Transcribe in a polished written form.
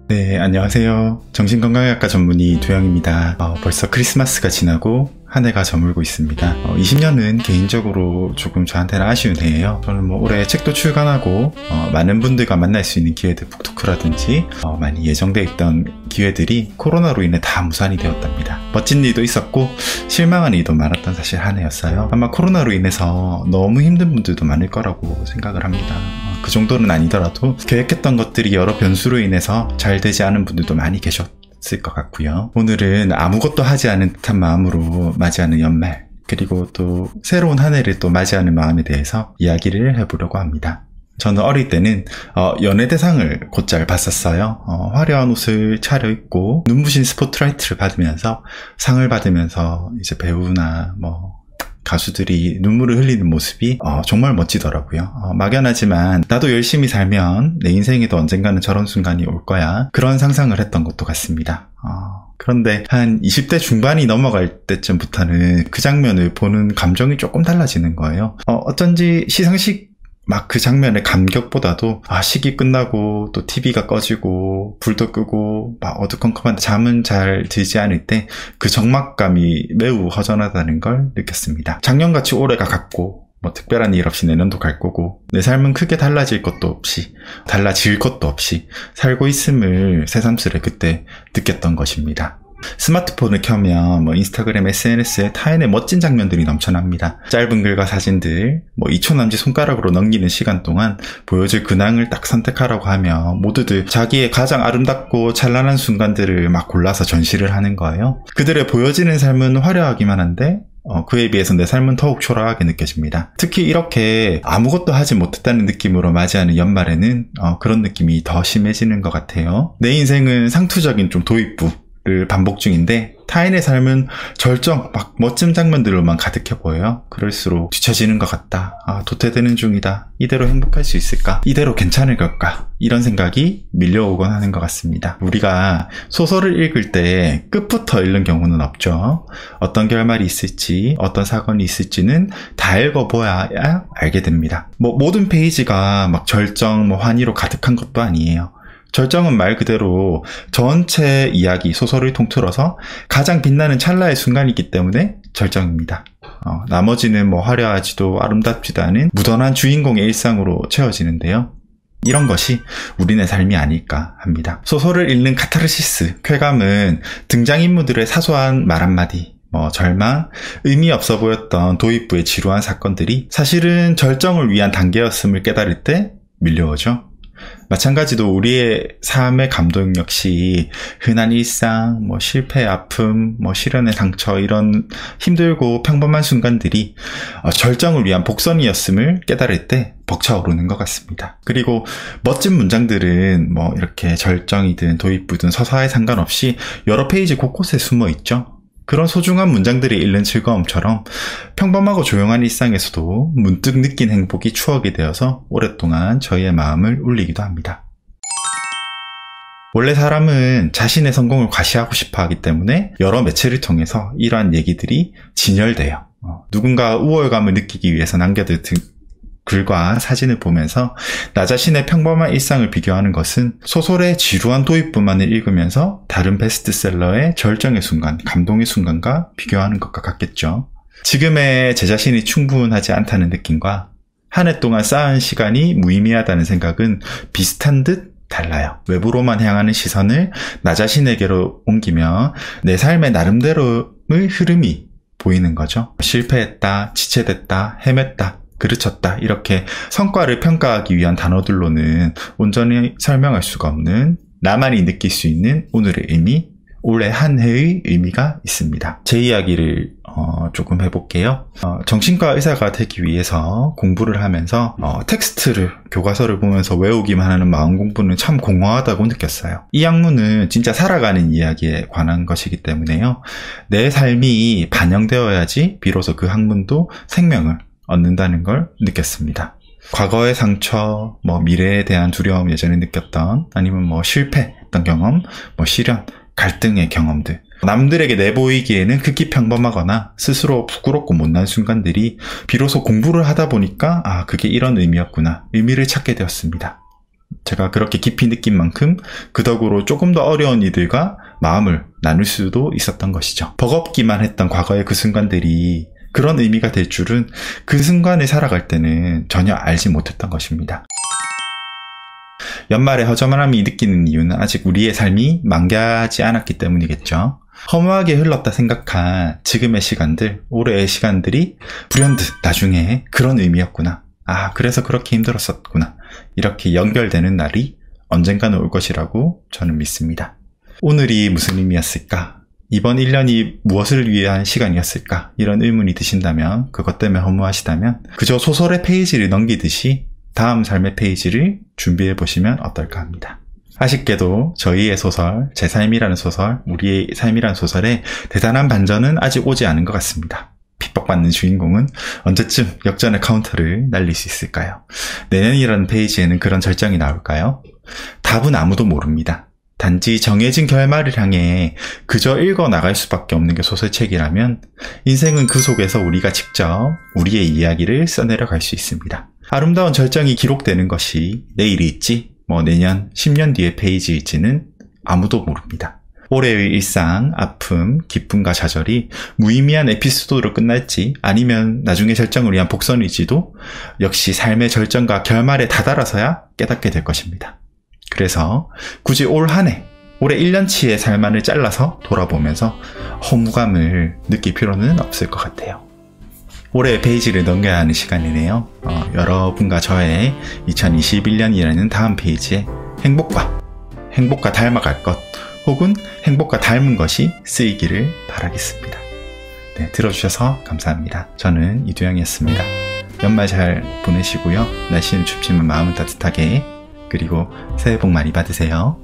네, 안녕하세요. 정신건강의학과 전문의 도영입니다. 벌써 크리스마스가 지나고 한 해가 저물고 있습니다. 20년은 개인적으로 조금 저한테는 아쉬운 해예요. 저는 올해 책도 출간하고 많은 분들과 만날 수 있는 기회들, 북토크라든지 많이 예정되어 있던 기회들이 코로나로 인해 다 무산이 되었답니다. 멋진 일도 있었고 실망한 일도 많았던 사실 한 해였어요. 아마 코로나로 인해서 너무 힘든 분들도 많을 거라고 생각을 합니다. 그 정도는 아니더라도 계획했던 것들이 여러 변수로 인해서 잘 되지 않은 분들도 많이 계셨을 것 같고요. 오늘은 아무것도 하지 않은 듯한 마음으로 맞이하는 연말, 그리고 또 새로운 한 해를 또 맞이하는 마음에 대해서 이야기를 해보려고 합니다. 저는 어릴 때는 연예대상을 곧잘 봤었어요. 화려한 옷을 차려입고 눈부신 스포트라이트를 받으면서 상을 받으면서 이제 배우나 가수들이 눈물을 흘리는 모습이 정말 멋지더라고요. 막연하지만 나도 열심히 살면 내 인생에도 언젠가는 저런 순간이 올 거야, 그런 상상을 했던 것도 같습니다. 그런데 한 20대 중반이 넘어갈 때쯤부터는 그 장면을 보는 감정이 조금 달라지는 거예요. 어쩐지 시상식 그 장면의 감격보다도 시기 끝나고 또 TV가 꺼지고 불도 끄고 어두컴컴한데 잠은 잘 들지 않을 때 그 적막감이 매우 허전하다는 걸 느꼈습니다. 작년같이 올해가 갔고 특별한 일 없이 내년도 갈 거고 내 삶은 크게 달라질 것도 없이 달라질 것도 없이 살고 있음을 새삼스레 그때 느꼈던 것입니다. 스마트폰을 켜면 인스타그램, SNS에 타인의 멋진 장면들이 넘쳐납니다. 짧은 글과 사진들, 2초 남짓 손가락으로 넘기는 시간 동안 보여줄 근황을 딱 선택하라고 하면 모두들 자기의 가장 아름답고 찬란한 순간들을 골라서 전시를 하는 거예요. 그들의 보여지는 삶은 화려하기만 한데 그에 비해서 내 삶은 더욱 초라하게 느껴집니다. 특히 이렇게 아무것도 하지 못했다는 느낌으로 맞이하는 연말에는 그런 느낌이 더 심해지는 것 같아요. 내 인생은 상투적인 좀 도입부 반복 중인데 타인의 삶은 절정, 멋진 장면들로만 가득해 보여요. 그럴수록 뒤처지는 것 같다. 도태되는 중이다. 이대로 행복할 수 있을까? 이대로 괜찮을 걸까? 이런 생각이 밀려오곤 하는 것 같습니다. 우리가 소설을 읽을 때 끝부터 읽는 경우는 없죠. 어떤 결말이 있을지, 어떤 사건이 있을지는 다 읽어보아야 알게 됩니다. 모든 페이지가 절정, 환희로 가득한 것도 아니에요. 절정은 말 그대로 전체 이야기, 소설을 통틀어서 가장 빛나는 찰나의 순간이기 때문에 절정입니다. 나머지는 화려하지도 아름답지도 않은 무던한 주인공의 일상으로 채워지는데요. 이런 것이 우리네 삶이 아닐까 합니다. 소설을 읽는 카타르시스, 쾌감은 등장인물들의 사소한 말 한마디, 절망, 의미 없어 보였던 도입부의 지루한 사건들이 사실은 절정을 위한 단계였음을 깨달을 때 밀려오죠. 마찬가지로 우리의 삶의 감동 역시 흔한 일상, 실패의 아픔, 시련의 상처, 이런 힘들고 평범한 순간들이 절정을 위한 복선이었음을 깨달을 때 벅차오르는 것 같습니다. 그리고 멋진 문장들은 이렇게 절정이든 도입부든 서사에 상관없이 여러 페이지 곳곳에 숨어 있죠. 그런 소중한 문장들이 읽는 즐거움처럼 평범하고 조용한 일상에서도 문득 느낀 행복이 추억이 되어서 오랫동안 저희의 마음을 울리기도 합니다. 원래 사람은 자신의 성공을 과시하고 싶어 하기 때문에 여러 매체를 통해서 이러한 얘기들이 진열돼요. 누군가 우월감을 느끼기 위해서 남겨둔 글과 사진을 보면서 나 자신의 평범한 일상을 비교하는 것은 소설의 지루한 도입부만을 읽으면서 다른 베스트셀러의 절정의 순간, 감동의 순간과 비교하는 것과 같겠죠. 지금의 제 자신이 충분하지 않다는 느낌과 한 해 동안 쌓은 시간이 무의미하다는 생각은 비슷한 듯 달라요. 외부로만 향하는 시선을 나 자신에게로 옮기며 내 삶의 나름대로의 흐름이 보이는 거죠. 실패했다, 지체됐다, 헤맸다, 그르쳤다, 이렇게 성과를 평가하기 위한 단어들로는 온전히 설명할 수가 없는, 나만이 느낄 수 있는 오늘의 의미, 올해 한 해의 의미가 있습니다. 제 이야기를 조금 해볼게요. 정신과 의사가 되기 위해서 공부를 하면서 텍스트를, 교과서를 보면서 외우기만 하는 마음 공부는 참 공허하다고 느꼈어요. 이 학문은 진짜 살아가는 이야기에 관한 것이기 때문에요. 내 삶이 반영되어야지 비로소 그 학문도 생명을 얻는다는 걸 느꼈습니다. 과거의 상처, 미래에 대한 두려움 예전에 느꼈던, 아니면 실패했던 경험, 시련, 갈등의 경험들, 남들에게 내보이기에는 극히 평범하거나 스스로 부끄럽고 못난 순간들이 비로소 공부를 하다 보니까 그게 이런 의미였구나, 의미를 찾게 되었습니다. 제가 그렇게 깊이 느낀 만큼 그 덕으로 조금 더 어려운 이들과 마음을 나눌 수도 있었던 것이죠. 버겁기만 했던 과거의 그 순간들이 그런 의미가 될 줄은 그 순간을 살아갈 때는 전혀 알지 못했던 것입니다. 연말에 허전함이 느끼는 이유는 아직 우리의 삶이 만개하지 않았기 때문이겠죠. 허무하게 흘렀다 생각한 지금의 시간들, 올해의 시간들이 불현듯 나중에 그런 의미였구나. 아, 그래서 그렇게 힘들었었구나. 이렇게 연결되는 날이 언젠가는 올 것이라고 저는 믿습니다. 오늘이 무슨 의미였을까? 이번 1년이 무엇을 위한 시간이었을까? 이런 의문이 드신다면, 그것 때문에 허무하시다면 그저 소설의 페이지를 넘기듯이 다음 삶의 페이지를 준비해 보시면 어떨까 합니다. 아쉽게도 저희의 소설, 제 삶이라는 소설, 우리의 삶이라는 소설에 대단한 반전은 아직 오지 않은 것 같습니다. 핍박받는 주인공은 언제쯤 역전의 카운터를 날릴 수 있을까요? 내년이라는 페이지에는 그런 절정이 나올까요? 답은 아무도 모릅니다. 단지 정해진 결말을 향해 그저 읽어 나갈 수밖에 없는 게 소설책이라면 인생은 그 속에서 우리가 직접 우리의 이야기를 써내려갈 수 있습니다. 아름다운 절정이 기록되는 것이 내일일지 내년 10년 뒤의 페이지일지는 아무도 모릅니다. 올해의 일상, 아픔, 기쁨과 좌절이 무의미한 에피소드로 끝날지 아니면 나중에 절정을 위한 복선일지도 역시 삶의 절정과 결말에 다다라서야 깨닫게 될 것입니다. 그래서 굳이 올 한 해, 올해 1년치의 삶만을 잘라서 돌아보면서 허무감을 느낄 필요는 없을 것 같아요. 올해의 페이지를 넘겨야 하는 시간이네요. 여러분과 저의 2021년이라는 다음 페이지에 행복과 닮아갈 것 혹은 행복과 닮은 것이 쓰이기를 바라겠습니다. 네, 들어주셔서 감사합니다. 저는 이두영이었습니다. 연말 잘 보내시고요. 날씨는 춥지만 마음은 따뜻하게, 그리고 새해 복 많이 받으세요.